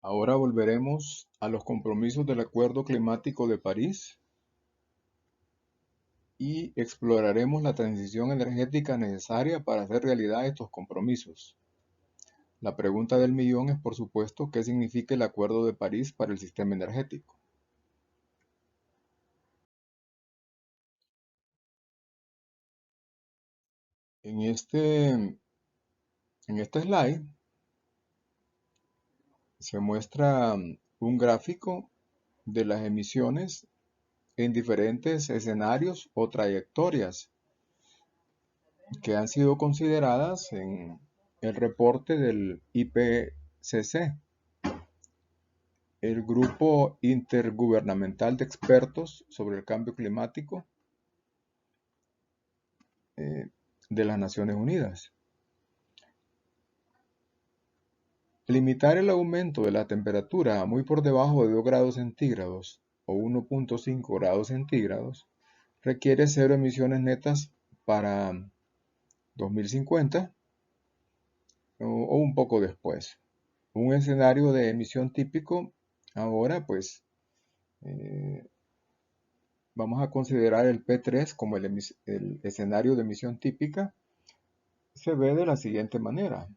Ahora volveremos a los compromisos del Acuerdo Climático de París y exploraremos la transición energética necesaria para hacer realidad estos compromisos. La pregunta del millón es, por supuesto, ¿qué significa el Acuerdo de París para el sistema energético? En este slide se muestra un gráfico de las emisiones en diferentes escenarios o trayectorias que han sido consideradas en el reporte del IPCC, el Grupo Intergubernamental de Expertos sobre el Cambio Climático eh, de las Naciones Unidas. Limitar el aumento de la temperatura a muy por debajo de 2 grados centígrados o 1,5 grados centígrados requiere cero emisiones netas para 2050 o un poco después. Un escenario de emisión típico ahora pues vamos a considerar el P3 como el escenario de emisión típica. Se ve de la siguiente manera.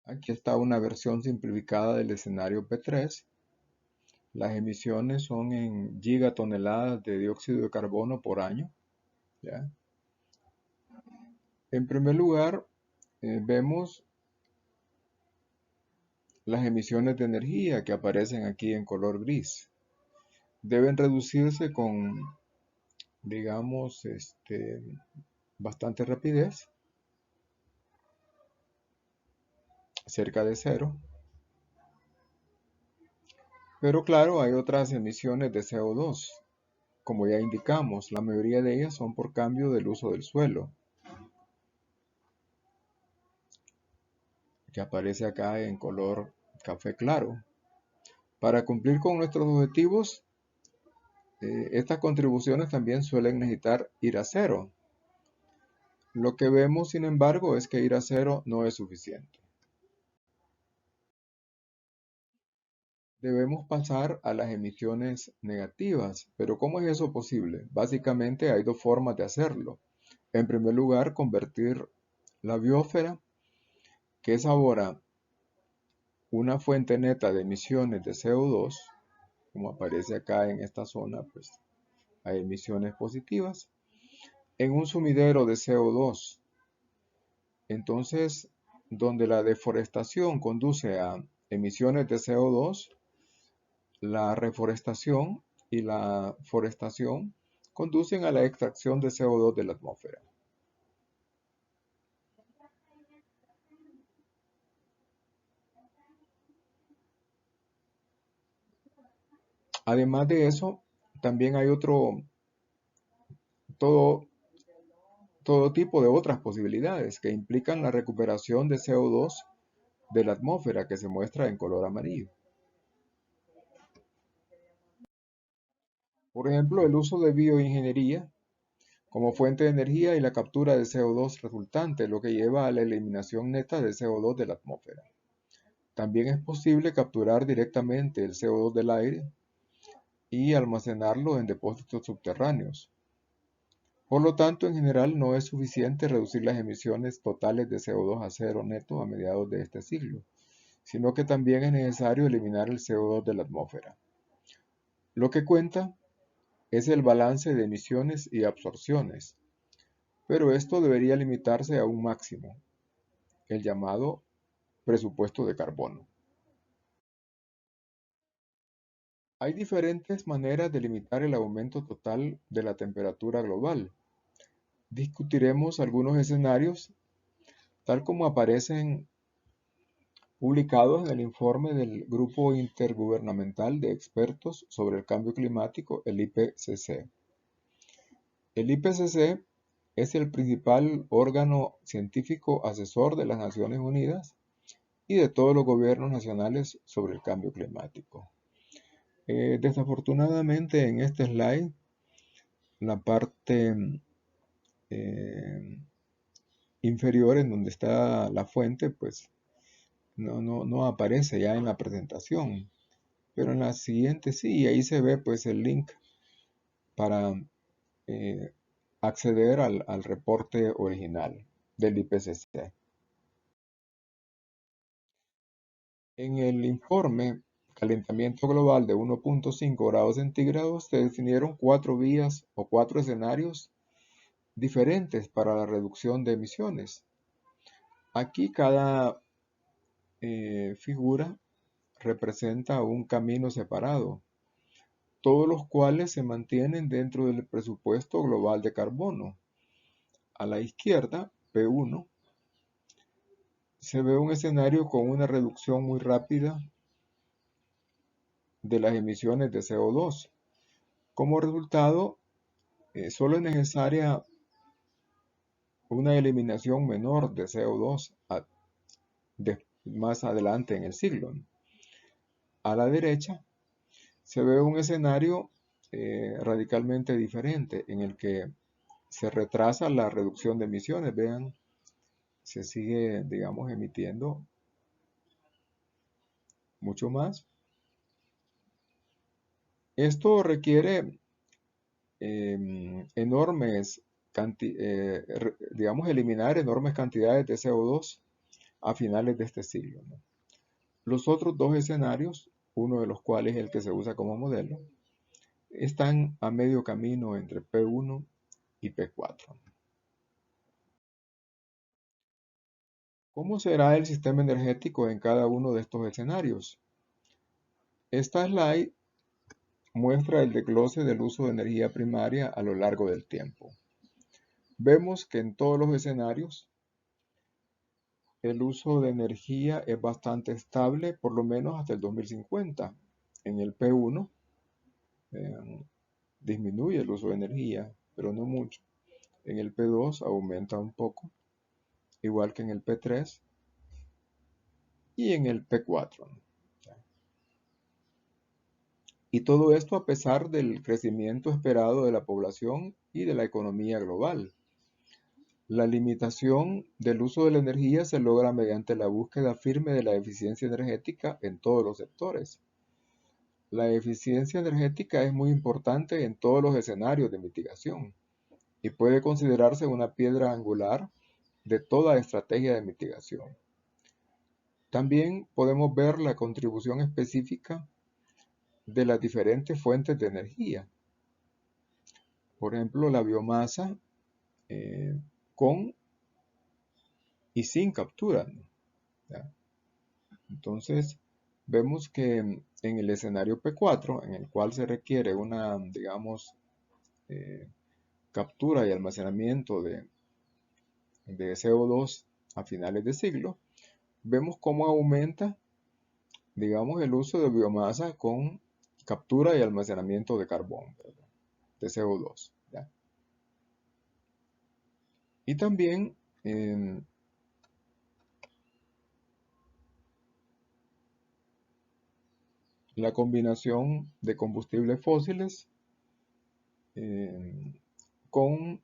Aquí está una versión simplificada del escenario P3. Las emisiones son en gigatoneladas de dióxido de carbono por año. ¿Ya? En primer lugar, vemos las emisiones de energía que aparecen aquí en color gris. Deben reducirse con, digamos, bastante rapidez, cerca de cero. Pero claro, hay otras emisiones de CO2. Como ya indicamos, la mayoría de ellas son por cambio del uso del suelo, que aparece acá en color café claro. Para cumplir con nuestros objetivos, estas contribuciones también suelen necesitar ir a cero. Lo que vemos, sin embargo, es que ir a cero no es suficiente. Debemos pasar a las emisiones negativas, pero ¿cómo es eso posible? Básicamente hay dos formas de hacerlo. En primer lugar, convertir la biosfera, que es ahora una fuente neta de emisiones de CO2, como aparece acá en esta zona, pues hay emisiones positivas, en un sumidero de CO2. Entonces, donde la deforestación conduce a emisiones de CO2, la reforestación y la forestación conducen a la extracción de CO2 de la atmósfera. Además de eso, también hay todo, todo tipo de otras posibilidades que implican la recuperación de CO2 de la atmósfera que se muestra en color amarillo. Por ejemplo, el uso de bioingeniería como fuente de energía y la captura de CO2 resultante, lo que lleva a la eliminación neta de CO2 de la atmósfera. También es posible capturar directamente el CO2 del aire y almacenarlo en depósitos subterráneos. Por lo tanto, en general no es suficiente reducir las emisiones totales de CO2 a cero neto a mediados de este siglo, sino que también es necesario eliminar el CO2 de la atmósfera. Lo que cuenta es el balance de emisiones y absorciones, pero esto debería limitarse a un máximo, el llamado presupuesto de carbono. Hay diferentes maneras de limitar el aumento total de la temperatura global. Discutiremos algunos escenarios tal como aparecen publicados en el informe del Grupo Intergubernamental de Expertos sobre el Cambio Climático, el IPCC. El IPCC es el principal órgano científico asesor de las Naciones Unidas y de todos los gobiernos nacionales sobre el cambio climático. Desafortunadamente en este slide, la parte eh, inferior en donde está la fuente, pues no aparece ya en la presentación, pero en la siguiente sí, y ahí se ve pues el link para eh, acceder al reporte original del IPCC. En el informe Calentamiento Global de 1.5 grados centígrados se definieron 4 vías o 4 escenarios diferentes para la reducción de emisiones. Aquí cada figura representa un camino separado, todos los cuales se mantienen dentro del presupuesto global de carbono. A la izquierda, P1, se ve un escenario con una reducción muy rápida de las emisiones de CO2. Como resultado, solo es necesaria una eliminación menor de CO2 más adelante en el siglo. A la derecha se ve un escenario radicalmente diferente en el que se retrasa la reducción de emisiones. Vean, se sigue, digamos, emitiendo mucho más. Esto requiere digamos, eliminar enormes cantidades de CO2 a finales de este siglo, ¿no? Los otros 2 escenarios, uno de los cuales es el que se usa como modelo, están a medio camino entre P1 y P4. ¿Cómo será el sistema energético en cada uno de estos escenarios? Esta slide muestra el desglose del uso de energía primaria a lo largo del tiempo. Vemos que en todos los escenarios el uso de energía es bastante estable, por lo menos hasta el 2050. En el P1 disminuye el uso de energía, pero no mucho. En el P2 aumenta un poco, igual que en el P3 y en el P4. Y todo esto a pesar del crecimiento esperado de la población y de la economía global. La limitación del uso de la energía se logra mediante la búsqueda firme de la eficiencia energética en todos los sectores. La eficiencia energética es muy importante en todos los escenarios de mitigación y puede considerarse una piedra angular de toda estrategia de mitigación. También podemos ver la contribución específica de las diferentes fuentes de energía. Por ejemplo, la biomasa con y sin captura, ¿no? ¿Ya? Entonces, vemos que en el escenario P4, en el cual se requiere una, digamos, captura y almacenamiento de CO2 a finales de siglo, vemos cómo aumenta, digamos, el uso de biomasa con captura y almacenamiento de carbón, ¿verdad? De CO2. ¿Ya? Y también la combinación de combustibles fósiles con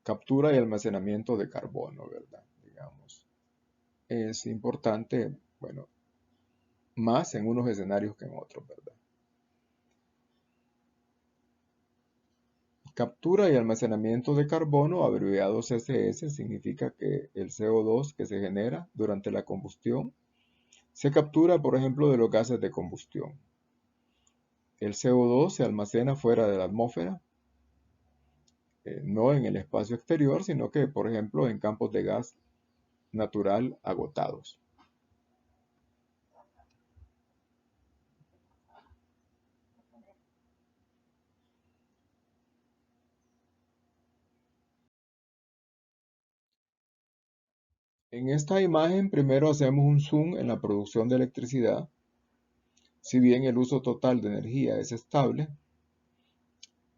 captura y almacenamiento de carbono, ¿verdad? Digamos, es importante, bueno, más en unos escenarios que en otros, ¿verdad? Captura y almacenamiento de carbono, abreviado CCS, significa que el CO2 que se genera durante la combustión se captura, por ejemplo, de los gases de combustión. El CO2 se almacena fuera de la atmósfera, no en el espacio exterior, sino que, por ejemplo, en campos de gas natural agotados. En esta imagen primero hacemos un zoom en la producción de electricidad. Si bien el uso total de energía es estable,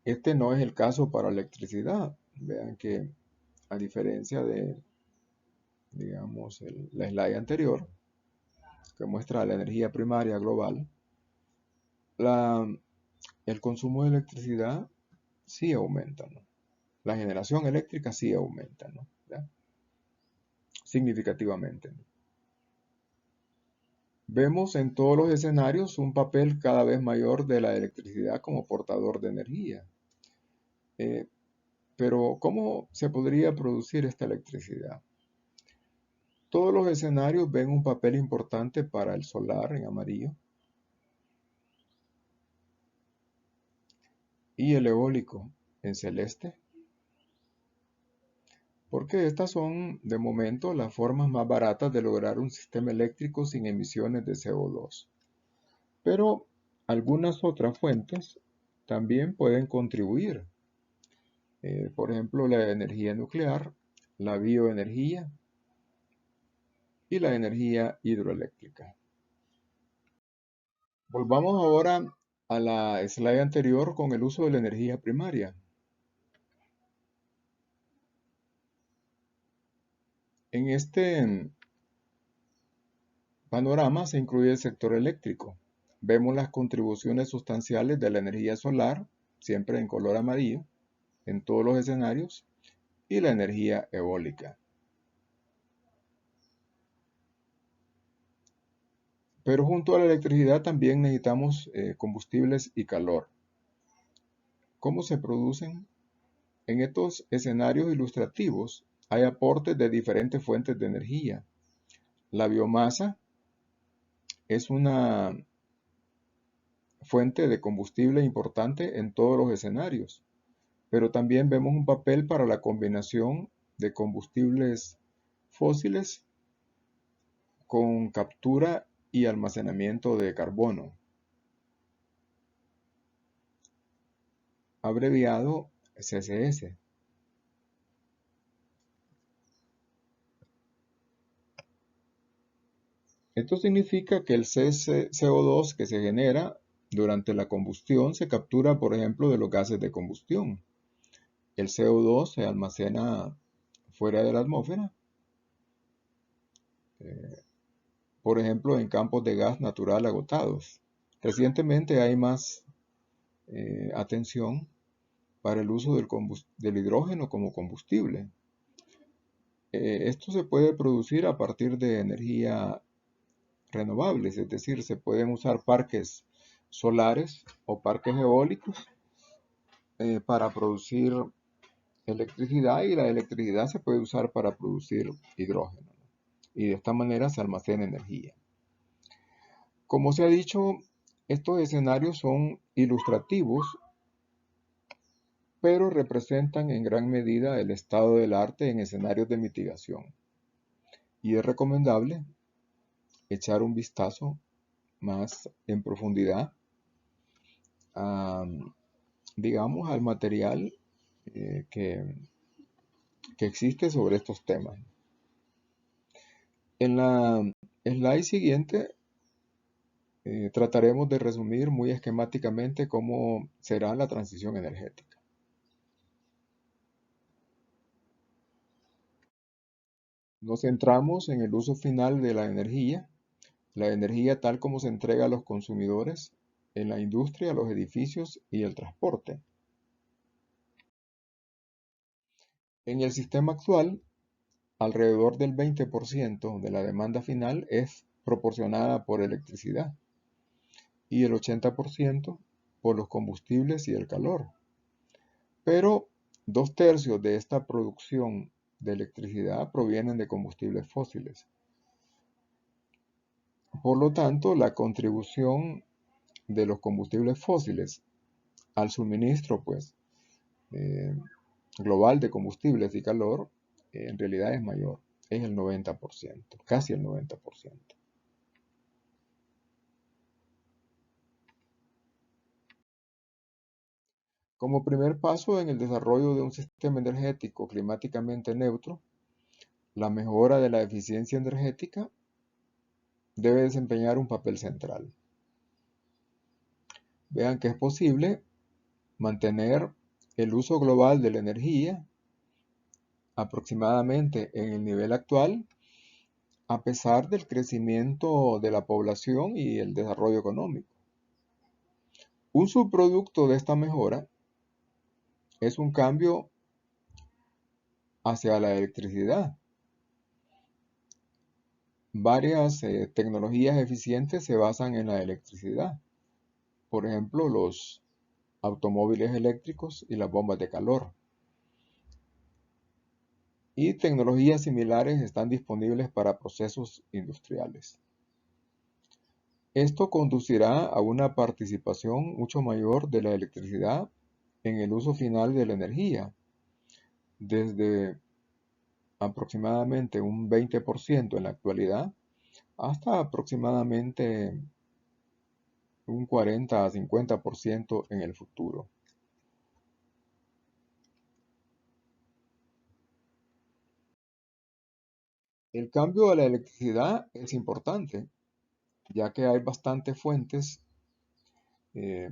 este no es el caso para la electricidad. Vean que a diferencia de, digamos, la slide anterior, que muestra la energía primaria global, el consumo de electricidad sí aumenta, ¿no? La generación eléctrica sí aumenta, ¿no? ¿Ya? Significativamente, ¿no? Vemos en todos los escenarios un papel cada vez mayor de la electricidad como portador de energía. Eh, pero, ¿cómo se podría producir esta electricidad? Todos los escenarios ven un papel importante para el solar en amarillo y el eólico en celeste, porque estas son, de momento, las formas más baratas de lograr un sistema eléctrico sin emisiones de CO2. Pero algunas otras fuentes también pueden contribuir. Por ejemplo, la energía nuclear, la bioenergía y la energía hidroeléctrica. Volvamos ahora a la slide anterior con el uso de la energía primaria. En este panorama se incluye el sector eléctrico. Vemos las contribuciones sustanciales de la energía solar, siempre en color amarillo, en todos los escenarios, y la energía eólica. Pero junto a la electricidad también necesitamos combustibles y calor. ¿Cómo se producen? En estos escenarios ilustrativos hay aportes de diferentes fuentes de energía. La biomasa es una fuente de combustible importante en todos los escenarios, pero también vemos un papel para la combinación de combustibles fósiles con captura y almacenamiento de carbono, abreviado CCS. Esto significa que el CO2 que se genera durante la combustión se captura, por ejemplo, de los gases de combustión. El CO2 se almacena fuera de la atmósfera, eh, por ejemplo, en campos de gas natural agotados. Recientemente hay más atención para el uso del hidrógeno como combustible. Esto se puede producir a partir de energía renovables, es decir, se pueden usar parques solares o parques eólicos para producir electricidad, y la electricidad se puede usar para producir hidrógeno, ¿no? Y de esta manera se almacena energía. Como se ha dicho, estos escenarios son ilustrativos, pero representan en gran medida el estado del arte en escenarios de mitigación. Y es recomendable echar un vistazo más en profundidad a, digamos, al material que existe sobre estos temas. En la slide siguiente trataremos de resumir muy esquemáticamente cómo será la transición energética. Nos centramos en el uso final de la energía tal como se entrega a los consumidores, en la industria, los edificios y el transporte. En el sistema actual, alrededor del 20% de la demanda final es proporcionada por electricidad y el 80% por los combustibles y el calor. Pero 2/3 de esta producción de electricidad provienen de combustibles fósiles. Por lo tanto, la contribución de los combustibles fósiles al suministro eh, global de combustibles y calor en realidad es mayor, es el 90%, casi el 90%. Como primer paso en el desarrollo de un sistema energético climáticamente neutro, la mejora de la eficiencia energética debe desempeñar un papel central. Vean que es posible mantener el uso global de la energía aproximadamente en el nivel actual, a pesar del crecimiento de la población y el desarrollo económico. Un subproducto de esta mejora es un cambio hacia la electricidad Varias tecnologías eficientes se basan en la electricidad. Por ejemplo, los automóviles eléctricos y las bombas de calor. Y tecnologías similares están disponibles para procesos industriales. Esto conducirá a una participación mucho mayor de la electricidad en el uso final de la energía, desde aproximadamente un 20% en la actualidad hasta aproximadamente un 40 a 50% en el futuro. El cambio a la electricidad es importante, ya que hay bastantes fuentes eh,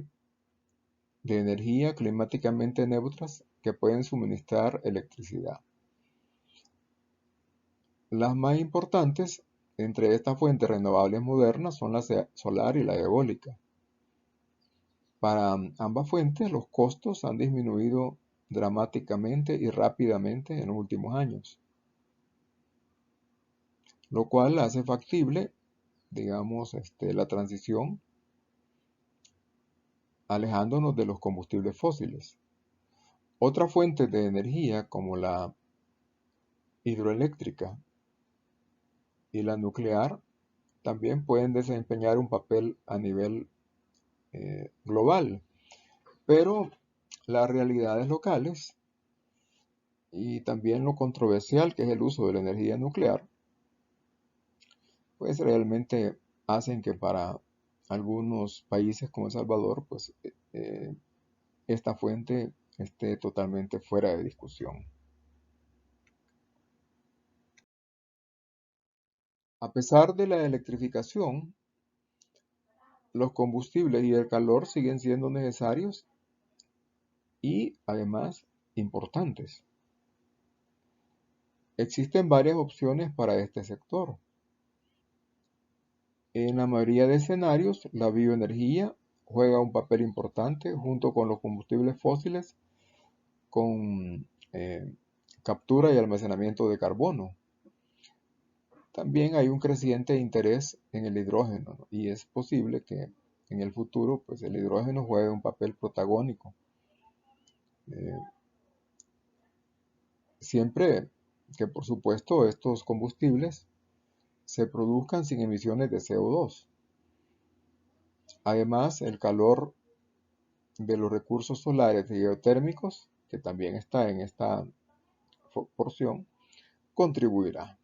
de energía climáticamente neutras que pueden suministrar electricidad. Las más importantes entre estas fuentes renovables modernas son la solar y la eólica. Para ambas fuentes los costos han disminuido dramáticamente y rápidamente en los últimos años, lo cual hace factible, digamos, la transición alejándonos de los combustibles fósiles. Otras fuentes de energía como la hidroeléctrica y la nuclear también pueden desempeñar un papel a nivel global, pero las realidades locales y también lo controversial que es el uso de la energía nuclear, pues realmente hacen que para algunos países como El Salvador, pues esta fuente esté totalmente fuera de discusión. A pesar de la electrificación, los combustibles y el calor siguen siendo necesarios y además importantes. Existen varias opciones para este sector. En la mayoría de escenarios, la bioenergía juega un papel importante junto con los combustibles fósiles con captura y almacenamiento de carbono. También hay un creciente interés en el hidrógeno, ¿no? Y es posible que en el futuro pues, el hidrógeno juegue un papel protagónico. Eh, Siempre que por supuesto estos combustibles se produzcan sin emisiones de CO2. Además, el calor de los recursos solares y geotérmicos, que también está en esta porción, contribuirá.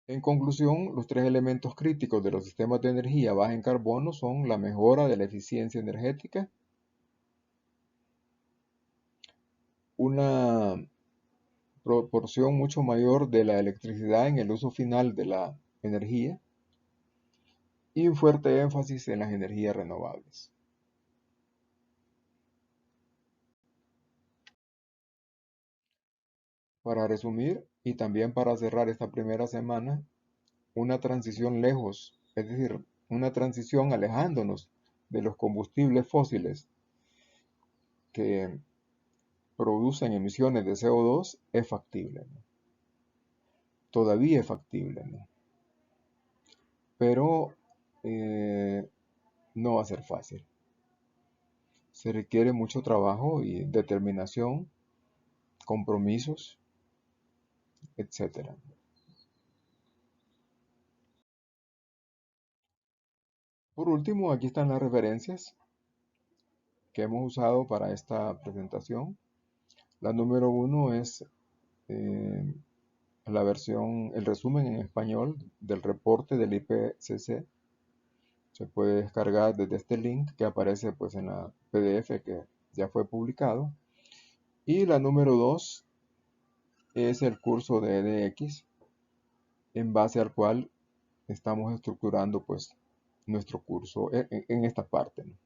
En conclusión, los tres elementos críticos de los sistemas de energía baja en carbono son la mejora de la eficiencia energética, una proporción mucho mayor de la electricidad en el uso final de la energía y un fuerte énfasis en las energías renovables. Para resumir y también para cerrar esta primera semana, una transición lejos, es decir, una transición alejándonos de los combustibles fósiles que producen emisiones de CO2 es factible, ¿no? Todavía es factible, ¿no? Pero no va a ser fácil. Se requiere mucho trabajo y determinación, compromisos, etc. Por último, aquí están las referencias que hemos usado para esta presentación. La número 1 es eh, la versión, el resumen en español del reporte del IPCC. Se puede descargar desde este link que aparece pues en la PDF que ya fue publicado. Y la número 2 es el curso de EDX, en base al cual estamos estructurando pues nuestro curso en esta parte, ¿no?